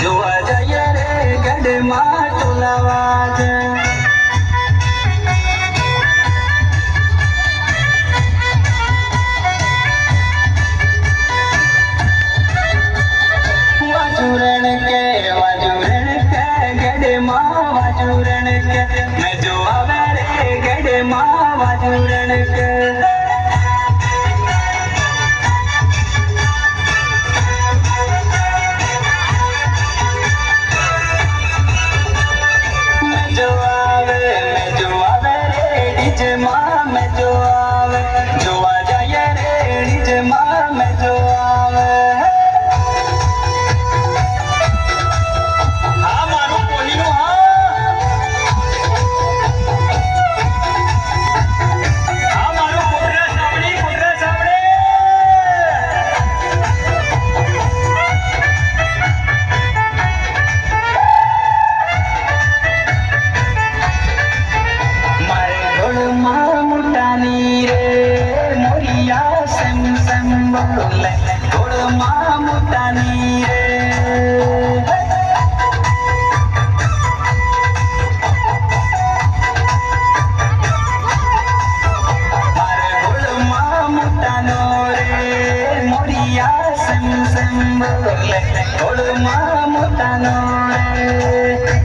જોવા જઈએ રે ગઢમાં ટોલાવાજ વાજુરણ કે ગઢમાં વાજુરણ કે મેં જો આવે રે ગઢમાં વાજુરણ કે जो आवे रे डीजे माँ में जो आवे जो आ जाए रे डीजे माँ में जो आवे हाँ मारू कोली नो हाँ मारू कुटरा सावड़ी मुटानी रे मोरिया सम सम बोले गोड़ माँ मुटानी रे मारे गोड़ माँ मुटानो रे मोरिया सम सम बोले गोड़ माँ मुटानो रे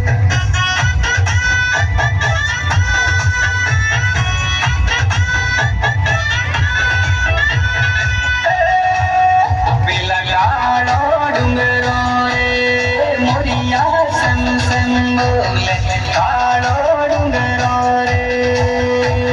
बोले कालो डूंगरो रे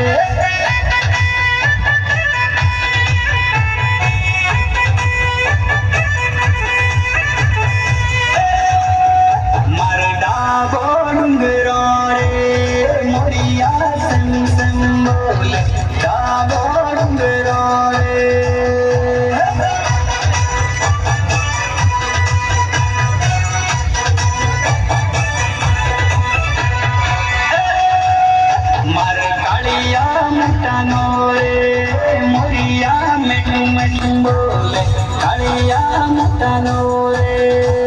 मारे डाबो डूंगरो रे मोरिया सम सम बोले डाबो डूंगरो रे मुटानो रे मोरिया मेटू मेटू बोले कालिया मुटानो रे